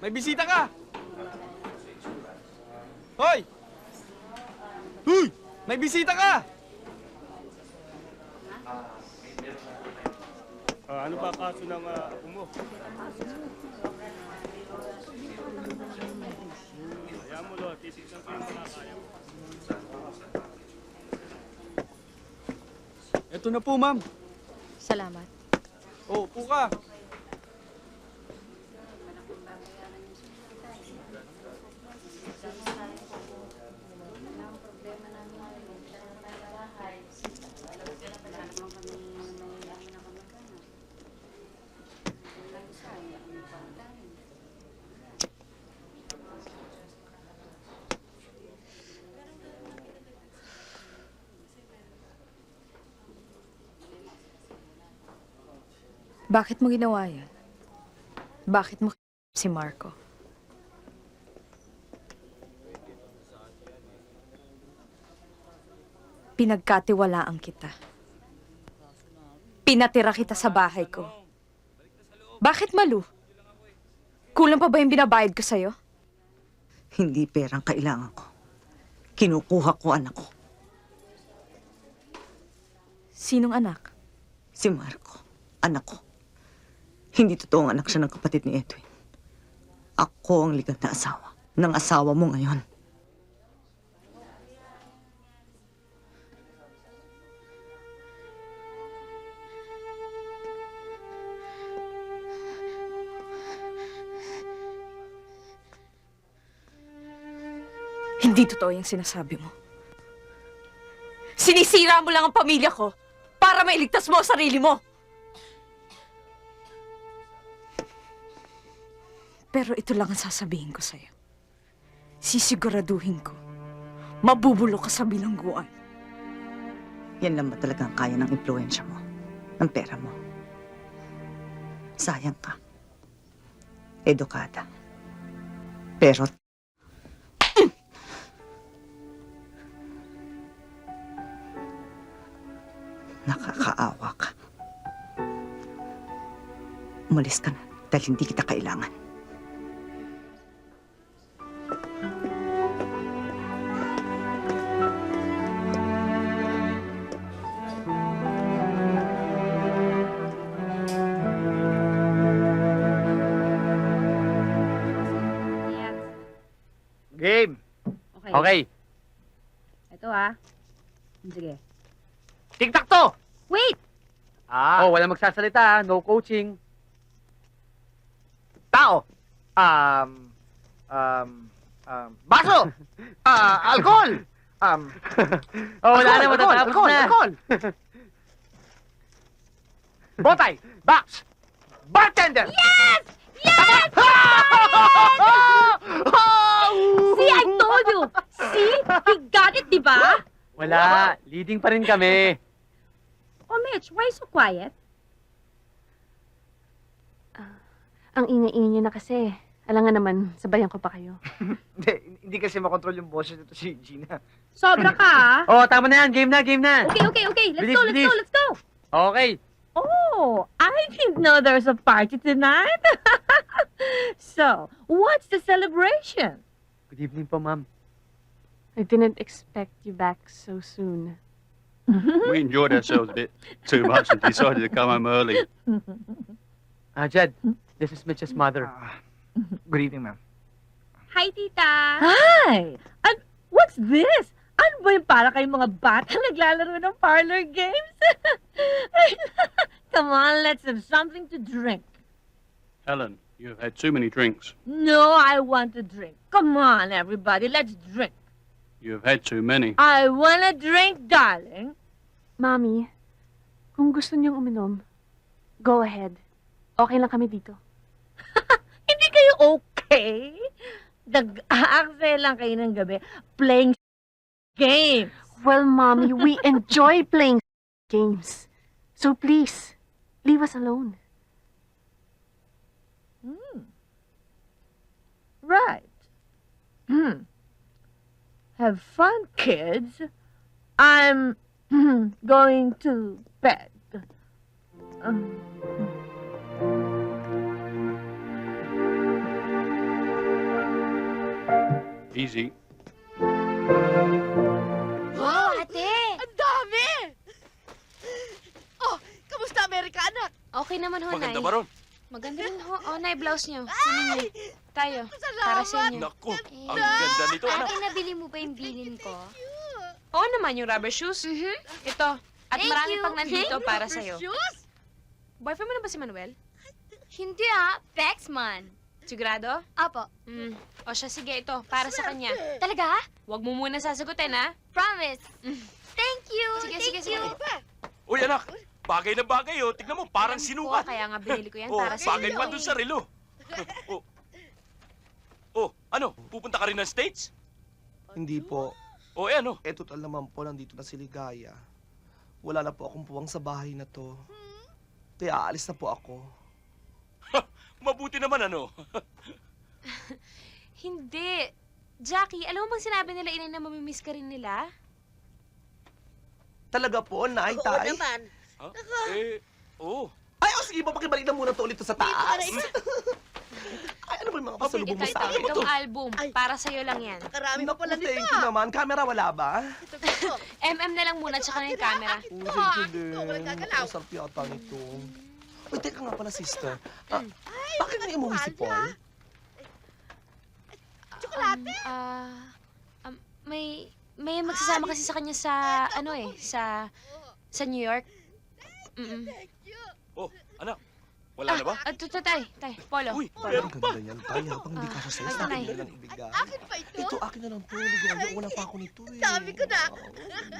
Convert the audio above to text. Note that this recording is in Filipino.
May bisita ka! Hoy! Hoy! May bisita ka! Ano ba kaso ng apo mo? Kaya mo, Lord, titignan ko yung mga kaya mo. Ito na po, ma'am. Salamat. Oh, upo ka. Bakit mo ginawa yan? Bakit mo si Marco? Pinagkatiwalaan kita. Pinatira kita sa bahay ko. Bakit, Malu? Kulang pa ba yung binabayad ko sa'yo? Hindi perang kailangan ko. Kinukuha ko anak ko. Sinong anak? Si Marco. Anak ko. Hindi totoong anak siya ng kapatid ni Edwin. Ako ang ligat na asawa ng asawa mo ngayon. Hindi totoo yung sinasabi mo. Sinisira mo lang ang pamilya ko para mailigtas mo ang sarili mo. Pero ito lang ang sasabihin ko sa'yo. Sisiguraduhin ko, mabubulok ka sa bilangguan. Yan lang ba talaga ang kaya ng impluensya mo? Ng pera mo? Sayang ka. Edukada. Pero nakakaawa ka. Umalis ka na dahil hindi kita kailangan. Game! Okay. Okay. Ito Sige. Tic-tac to! Wait! Oh, wala magsasalita, no coaching. Tao! Baso! Alcohol! Wala na, matatapos na. Alcohol! Botay! Box! Bartender! Yes! Yes! See, I told you! See? He got it, di ba? Wala, leading pa rin kami. Oh, Mitch, why so quiet? Ang ingay-ingay niyo na kasi. Alam nga naman, sabayan ko pa kayo. Hindi kasi makontrol yung boses nito si Gina. Sobra ka, Oh, tama na yan. Game na, game na. Okay. Let's Bilis, go, bilis. let's go. Okay. Oh, I didn't know there's a party tonight. So, what's the celebration? Good evening po, ma'am. I didn't expect you back so soon. We enjoyed ourselves a bit too much and decided to come home early. Jed, this is Mitch's mother. Good evening, ma'am. Hi, Tita. Hi. And what's this? Ano ba yung para kayong mga bata naglalaro ng parlor games? Come on, let's have something to drink. Helen, you have had too many drinks. No, I want to drink. Come on, everybody, let's drink. You have had too many. I wanna drink, darling. Mommy, kung gusto niyong uminom, go ahead. Okay lang kami dito. Hindi kayo okay? Nag-aaksaya lang kayo ng gabi playing games. Well, Mommy, we enjoy playing games. So please, leave us alone. Right. Have fun, kids. I'm going to bed. easy. Wow, ate! Ang dami! Oh, kamusta Amerikana? Okay naman ho, Maganda Nay. ba ron? Maganda rin ho. Oh, Nay, blouse niyo. Sino niyo? Tayo. Para sa inyo. Naku, ang ganda nito, anak. Ate, nabili mo ba yung bilin ko? Oo naman yung rubber shoes. Ito. At Thank marami you. pang nandito para Rubber sa'yo. shoes? Boyfriend mo na ba si Manuel? Hindi Pexman. Sigurado? Apo. O siya, sige, ito. Para sa kanya. Talaga? Huwag mo muna sasagutin, ha? Promise. Thank you. Sige, Thank sige, sige. you. Uy, anak, bagay na bagay, oh. Tignan mo, parang Alam ko, sinukat. kaya nga binili ko yan Oh, para sa bagay iyo. pa dun sa relo. Oh. Oh, ano? Pupunta ka rin ng States? Hindi po. O, eh, ano? Eh, total naman po, nandito na si Ligaya. Wala na po akong puwang sa bahay na to. Kaya aalis na po ako. Mabuti naman, ano? Hindi. Jackie, alam mo bang sinabi nila inay na mamimiss ka rin nila? Talaga po, naay Oo tay. naman. Ha? Eh, oo. Ay, oh, sige po, pakibalik na muna to ulit to sa taas. Ay, ano ba yung mga pasalubong mo Ito, sa akin? itong album. Ay. Para sa'yo lang yan. Karami pa Naku, pala nito. thank you naman. Camera wala ba? Ito. MM na lang muna, tsaka na yung camera. Oh, thank you Ito, walang din. gagalaw. Ang sarap yata nito. Uy, teka nga pala, sister. Bakit may umuwi si Paul? Tsokolate. May magsasama kasi sa kanya sa, ano eh, sa New York. Thank you. Oh, anak, wala na ba? Tay, Polo. Uy, Ang meron pa. ganda niyan, tay. Habang hindi ka sa sales, Ay, natin Nay. na lang ibigay. Akin pa ito. Ito, akin na lang po. Ligaya, wala pa ako nito eh. Dami ko na. Wow, ganda.